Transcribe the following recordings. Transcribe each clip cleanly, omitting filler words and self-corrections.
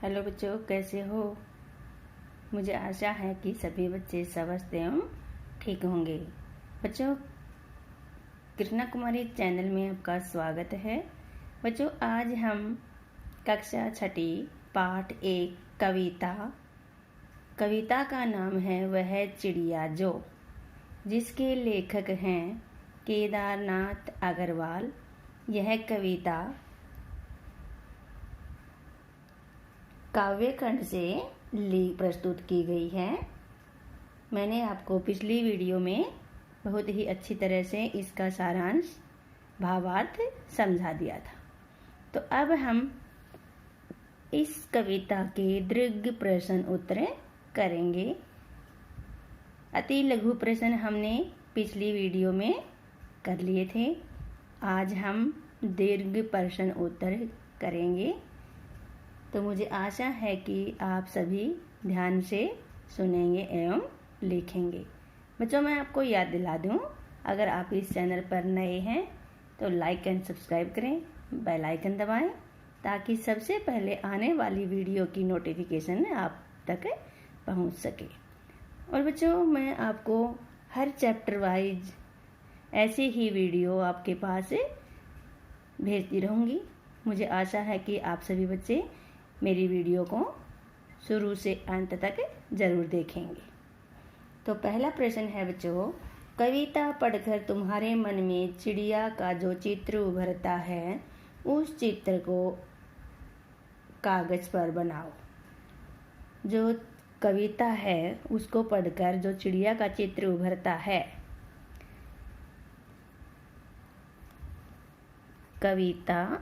Hello बच्चों, कैसे हो। मुझे आशा है कि सभी बच्चे स्वस्थ एवं ठीक होंगे। बच्चों, कृष्णा कुमारी चैनल में आपका स्वागत है। बच्चों, आज हम कक्षा छठी पाठ 1 कविता का नाम है वह चिड़िया जो, जिसके लेखक हैं केदारनाथ अग्रवाल। यह कविता काव्य खंड से प्रस्तुत की गई है। मैंने आपको पिछली वीडियो में बहुत ही अच्छी तरह से इसका सारांश भावार्थ समझा दिया था। तो अब हम इस कविता के दीर्घ प्रश्न उत्तर करेंगे। अति लघु प्रश्न हमने पिछली वीडियो में कर लिए थे। आज हम दीर्घ प्रश्न उत्तर करेंगे। तो मुझे आशा है कि आप सभी ध्यान से सुनेंगे एवं लिखेंगे। बच्चों, मैं आपको याद दिला दूं, अगर आप इस चैनल पर नए हैं तो लाइक एंड सब्सक्राइब करें, बेल आइकन दबाएं ताकि सबसे पहले आने वाली वीडियो की नोटिफिकेशन आप तक पहुंच सके। और बच्चों, मैं आपको हर चैप्टर वाइज ऐसे ही वीडियो आपके पास भेजती रहूंगी। मुझे आशा है कि आप सभी बच्चे मेरी वीडियो को शुरू से अंत तक जरूर देखेंगे। तो पहला प्रश्न है बच्चों, कविता पढ़कर तुम्हारे मन में चिड़िया का जो चित्र उभरता है उस चित्र को कागज पर बनाओ। जो कविता है उसको पढ़कर जो चिड़िया का चित्र उभरता है, कविता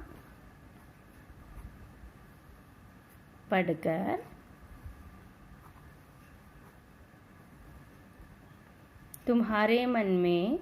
पढ़कर तुम्हारे मन में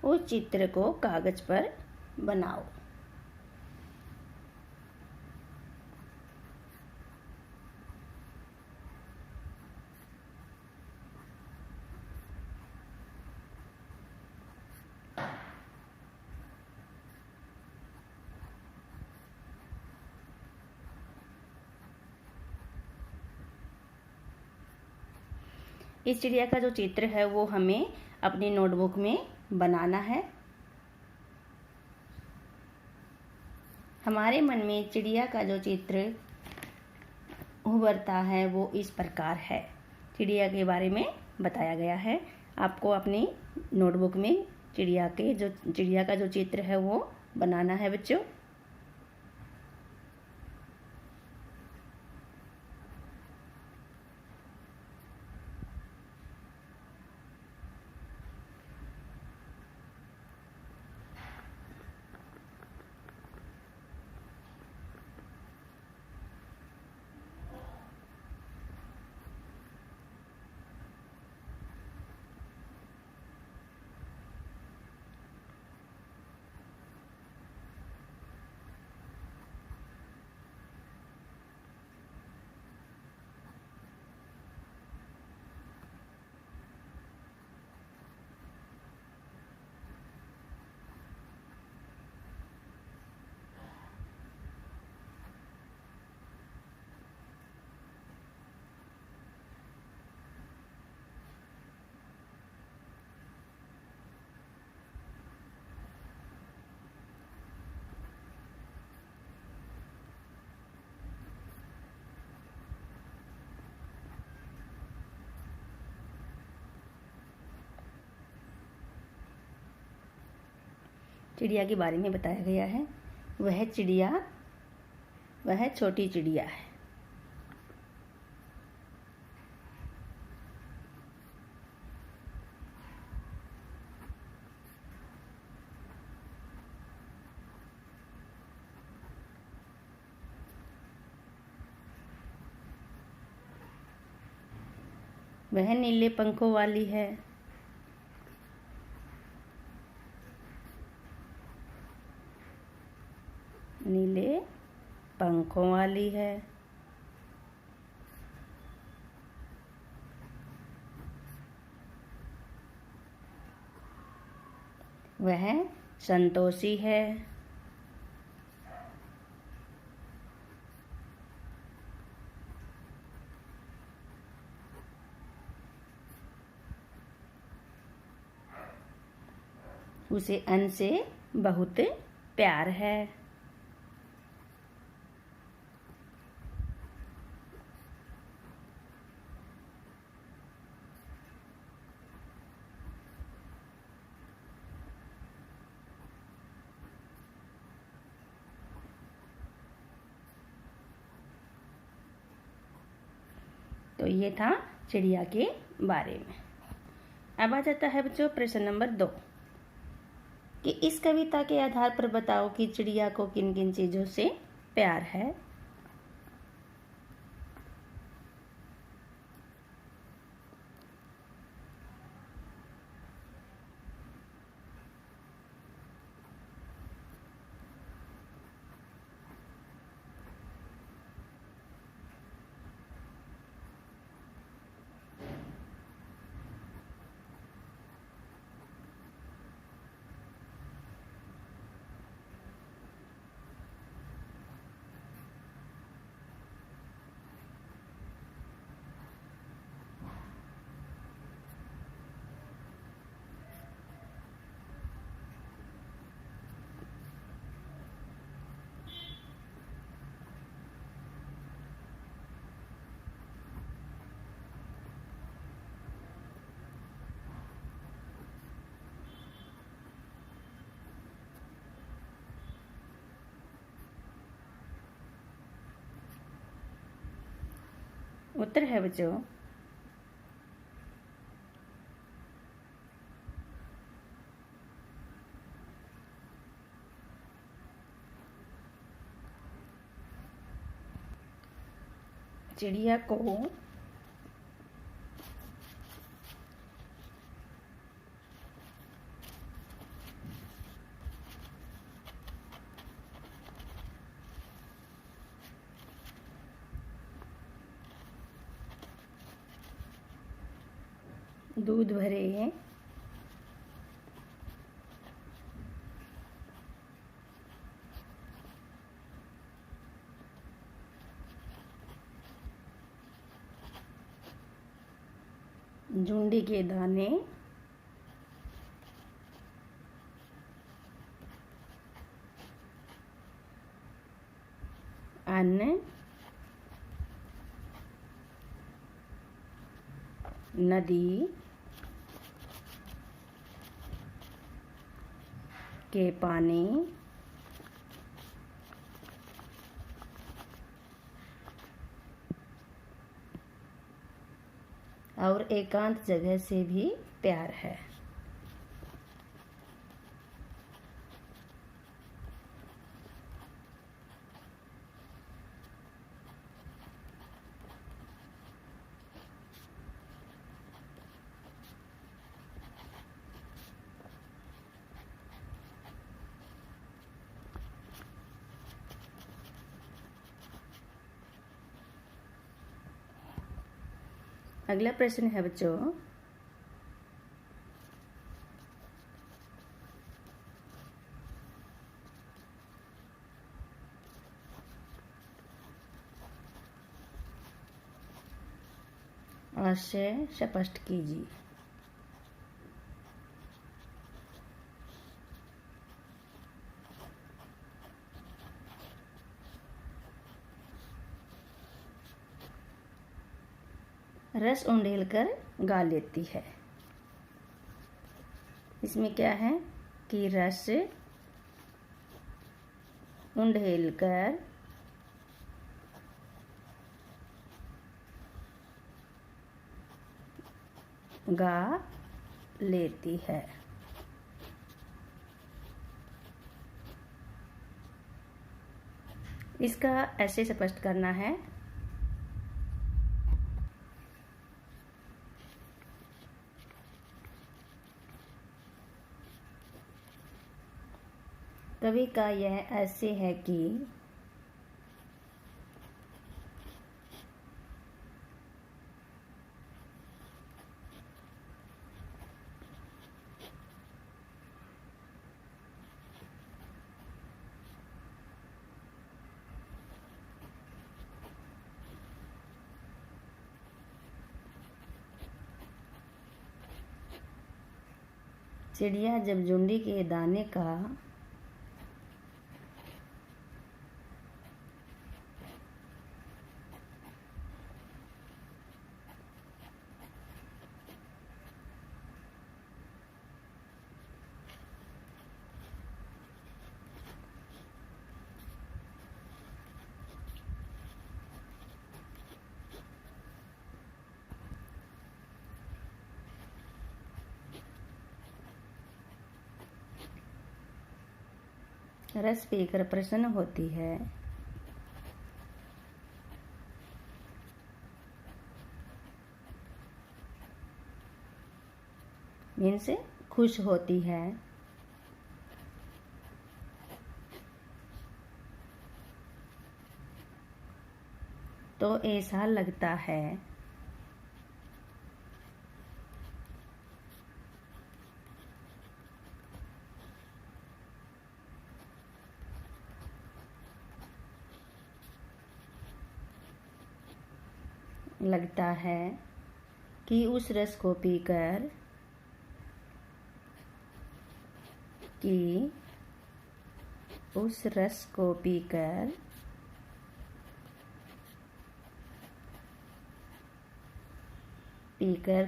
उस चित्र को कागज पर बनाओ। इस चिड़िया का जो चित्र है वो हमें अपनी नोटबुक में बनाना है। हमारे मन में चिड़िया का जो चित्र उभरता है वो इस प्रकार है। चिड़िया के बारे में बताया गया है। आपको अपनी नोटबुक में चिड़िया का जो चित्र है वो बनाना है बच्चों। चिड़िया के बारे में बताया गया है। वह छोटी चिड़िया है। वह नीले पंखों वाली है। नीले पंखों वाली है। वह संतोषी है। उसे अन्न से बहुत प्यार है। तो ये था चिड़िया के बारे में। अब आ जाता है बच्चों प्रश्न नंबर 2 कि इस कविता के आधार पर बताओ कि चिड़िया को किन किन चीजों से प्यार है। उत्तर है बच्चों चिड़िया को दूध भरे झुंडी के दाने अन्न नदी के पानी और एकांत जगह से भी प्यार है। अगला प्रश्न है बच्चों आशय स्पष्ट कीजिए। रस उंडेलकर गा लेती है। इसमें क्या है कि रस उंडेलकर गा लेती है। इसका ऐसे स्पष्ट करना है कवि का यह ऐसे है कि चिड़िया जब जुंडी के दाने का रस पीकर प्रसन्न होती है, मीन्स खुश होती है, तो ऐसा लगता है कि उस रस को पीकर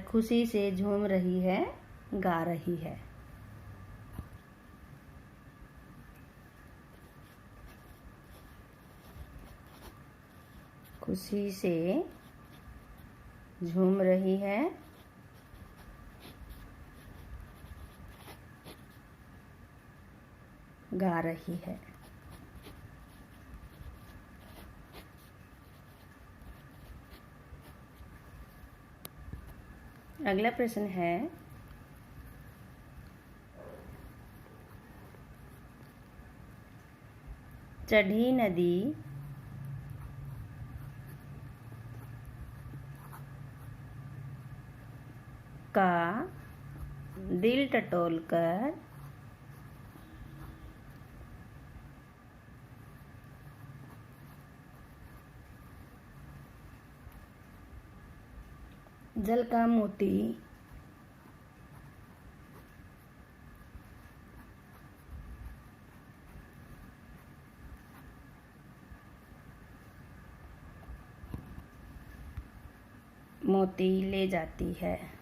खुशी से झूम रही है, गा रही है। खुशी से झूम रही है, गा रही है। अगला प्रश्न है, चढ़ी नदी का दिल टटोलकर जल का मोती ले जाती है।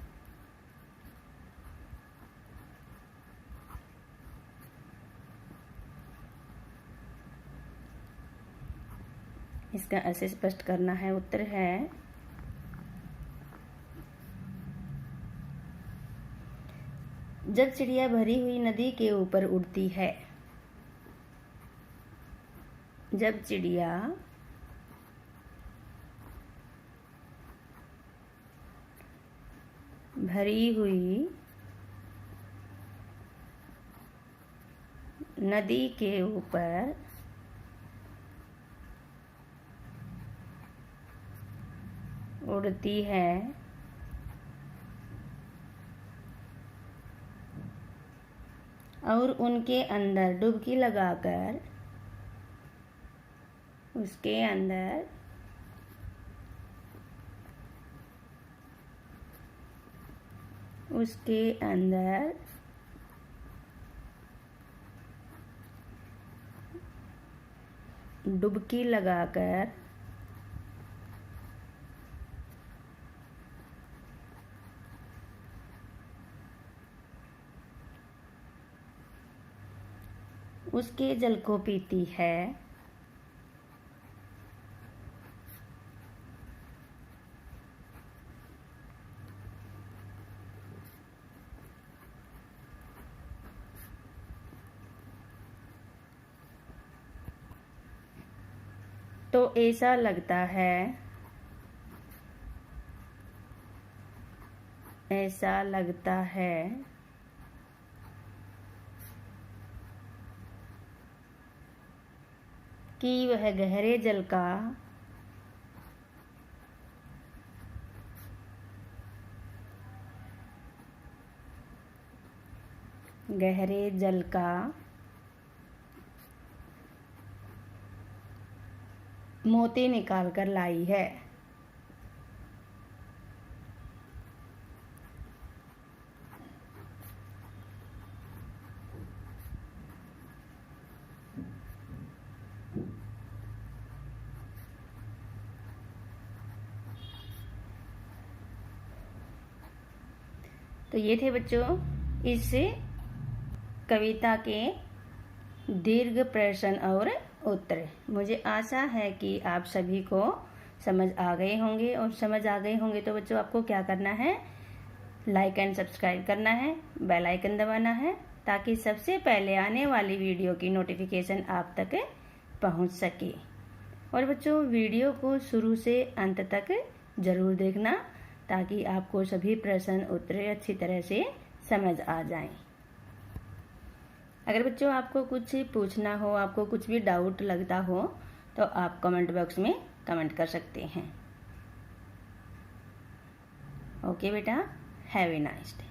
इसका ऐसे स्पष्ट करना है। उत्तर है जब चिड़िया भरी हुई नदी के ऊपर उड़ती है। जब चिड़िया भरी हुई नदी के ऊपर उड़ती है, और उनके अंदर डुबकी लगाकर उसके अंदर डुबकी लगाकर उसके जल को पीती है। तो ऐसा लगता है कि वह गहरे जल का मोती निकाल कर लाई है। तो ये थे बच्चों इस कविता के दीर्घ प्रश्न और उत्तर। मुझे आशा है कि आप सभी को समझ आ गए होंगे, और समझ आ गए होंगे तो बच्चों आपको क्या करना है, लाइक एंड सब्सक्राइब करना है, बेल आइकन दबाना है, ताकि सबसे पहले आने वाली वीडियो की नोटिफिकेशन आप तक पहुंच सके। और बच्चों वीडियो को शुरू से अंत तक जरूर देखना, ताकि आपको सभी प्रश्न उत्तर अच्छी तरह से समझ आ जाएं। अगर बच्चों आपको कुछ पूछना हो, आपको कुछ भी डाउट लगता हो, तो आप कमेंट बॉक्स में कमेंट कर सकते हैं। ओके बेटा, हैव ए नाइस डे।